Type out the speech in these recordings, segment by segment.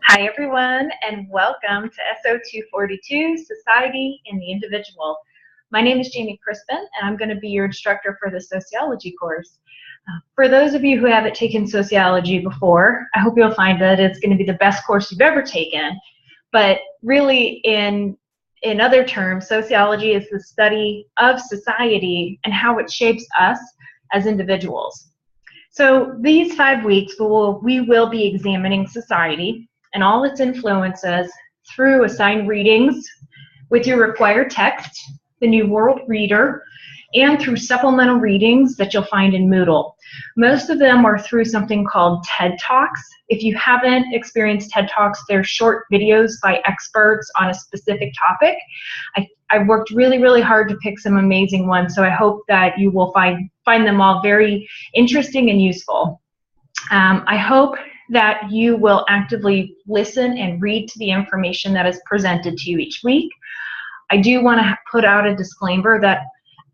Hi everyone, and welcome to SO242, Society and the Individual. My name is Crispin, and I'm going to be your instructor for the sociology course. For those of you who haven't taken sociology before, I hope you'll find that it's going to be the best course you've ever taken. But really, in other terms, sociology is the study of society and how it shapes us as individuals. So these 5 weeks, we will be examining society and all its influences through assigned readings with your required text, the New World Reader, and through supplemental readings that you'll find in Moodle. Most of them are through something called TED Talks. If you haven't experienced TED Talks, they're short videos by experts on a specific topic. I've worked really hard to pick some amazing ones, so I hope that you will find them all very interesting and useful. I hope that you will actively listen and read to the information that is presented to you each week. I do want to put out a disclaimer that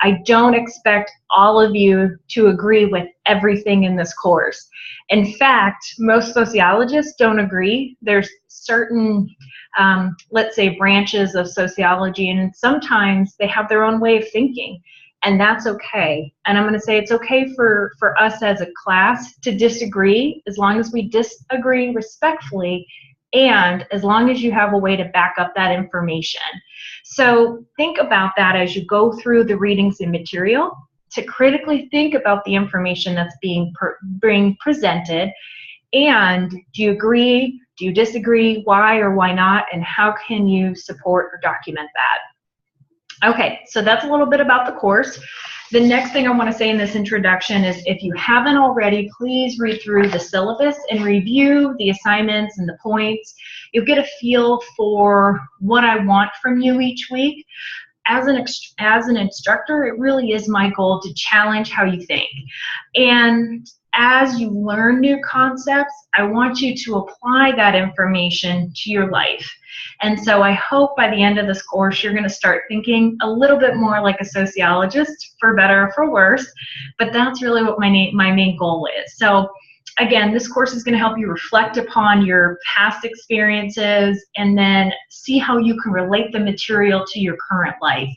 I don't expect all of you to agree with everything in this course. In fact, most sociologists don't agree. There's certain, let's say, branches of sociology, and sometimes they have their own way of thinking. And that's okay. And I'm going to say it's okay for us as a class to disagree, as long as we disagree respectfully and as long as you have a way to back up that information. So think about that as you go through the readings and material, to critically think about the information that's being presented, and do you agree, do you disagree, why or why not, and how can you support or document that? Okay, so that's a little bit about the course. The next thing I want to say in this introduction is, if you haven't already, please read through the syllabus and review the assignments and the points. You'll get a feel for what I want from you each week. As an instructor, it really is my goal to challenge how you think. And as you learn new concepts, I want you to apply that information to your life. And so I hope by the end of this course, you're going to start thinking a little bit more like a sociologist, for better or for worse. But that's really what my main goal is. So again, this course is going to help you reflect upon your past experiences and then see how you can relate the material to your current life.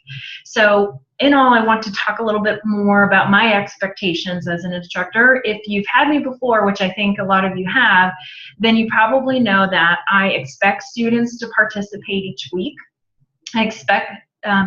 So in all, I want to talk a little bit more about my expectations as an instructor. If you've had me before, which I think a lot of you have, then you probably know that I expect students to participate each week. I expect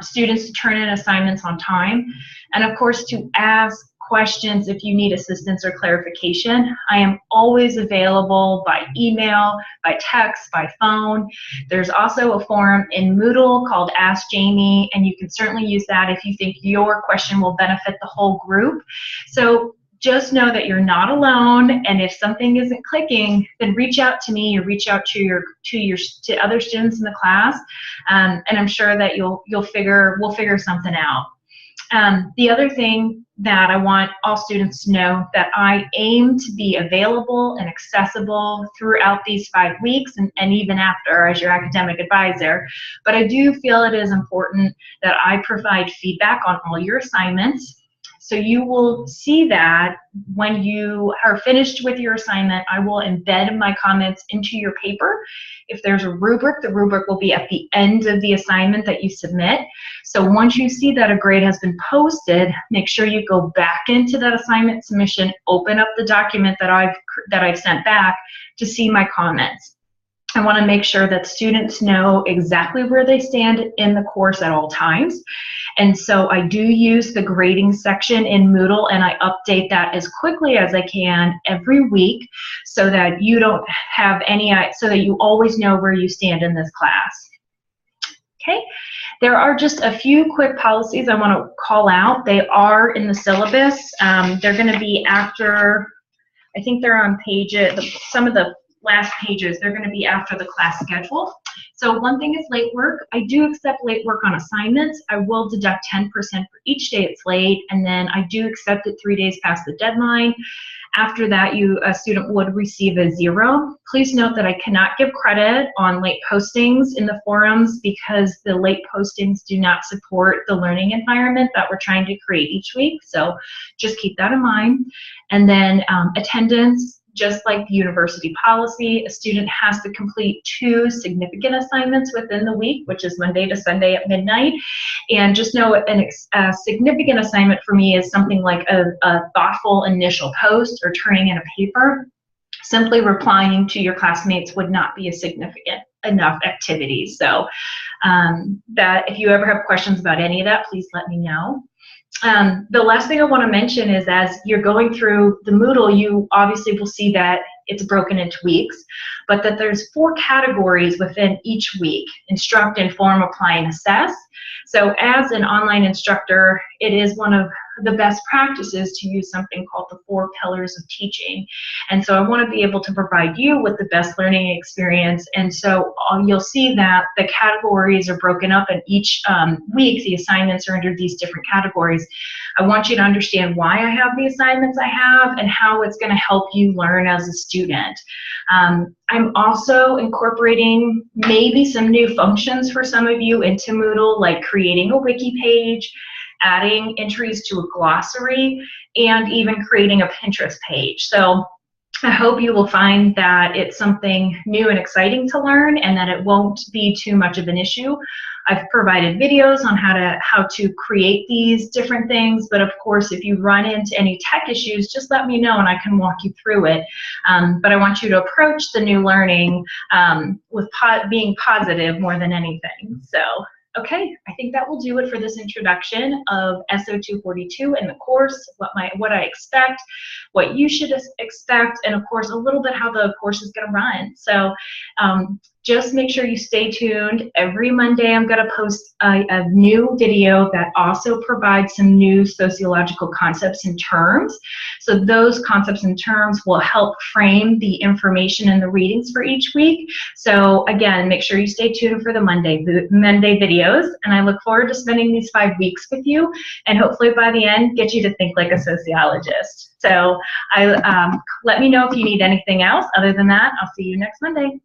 students to turn in assignments on time, and of course to ask questions if you need assistance or clarification. I am always available by email, by text, by phone. There's also a forum in Moodle called Ask Jamie, and you can certainly use that if you think your question will benefit the whole group. So just know that you're not alone, and if something isn't clicking, then reach out to me or reach out to other students in the class, and I'm sure that we'll figure something out. The other thing that I want all students to know, that I aim to be available and accessible throughout these 5 weeks and even after as your academic advisor. But I do feel it is important that I provide feedback on all your assignments. So you will see that when you are finished with your assignment, I will embed my comments into your paper. If there's a rubric, the rubric will be at the end of the assignment that you submit. So once you see that a grade has been posted, make sure you go back into that assignment submission, open up the document that I've sent back to see my comments. I want to make sure that students know exactly where they stand in the course at all times. And so I do use the grading section in Moodle, and I update that as quickly as I can every week so that you don't have so that you always know where you stand in this class. Okay, there are just a few quick policies I want to call out. They are in the syllabus. They're going to be after, I think they're on some of the last pages. They're going to be after the class schedule. So one thing is late work. I do accept late work on assignments. I will deduct 10% for each day it's late, and then I do accept it 3 days past the deadline. After that, a student would receive a 0. Please note that I cannot give credit on late postings in the forums because the late postings do not support the learning environment that we're trying to create each week. So just keep that in mind. And then attendance just like the university policy, a student has to complete 2 significant assignments within the week, which is Monday to Sunday at midnight. And just know a significant assignment for me is something like a thoughtful initial post or turning in a paper. Simply replying to your classmates would not be a significant enough activity. So that if you ever have questions about any of that, please let me know. The last thing I want to mention is as you're going through the Moodle, you obviously will see that it's broken into weeks, but that there's 4 categories within each week: instruct, inform, apply, and assess. So as an online instructor, it is one of the best practices to use something called the 4 pillars of teaching. And so I want to be able to provide you with the best learning experience. And so you'll see that the categories are broken up, and each week the assignments are under these different categories. I want you to understand why I have the assignments I have and how it's going to help you learn as a student. I'm also incorporating maybe some new functions for some of you into Moodle, like creating a wiki page, adding entries to a glossary, and even creating a Pinterest page. So I hope you will find that it's something new and exciting to learn, and that it won't be too much of an issue. I've provided videos on how to create these different things, but of course, if you run into any tech issues, just let me know and I can walk you through it. But I want you to approach the new learning with being positive more than anything. So, okay, I think that will do it for this introduction of SO242 and the course, what I expect, what you should expect, and of course a little bit how the course is going to run. So just make sure you stay tuned. Every Monday I'm going to post a new video that also provides some new sociological concepts and terms. So those concepts and terms will help frame the information and the readings for each week. So again, make sure you stay tuned for the Monday videos, and I look forward to spending these 5 weeks with you, and hopefully by the end get you to think like a sociologist. So let me know if you need anything else. Other than that, I'll see you next Monday.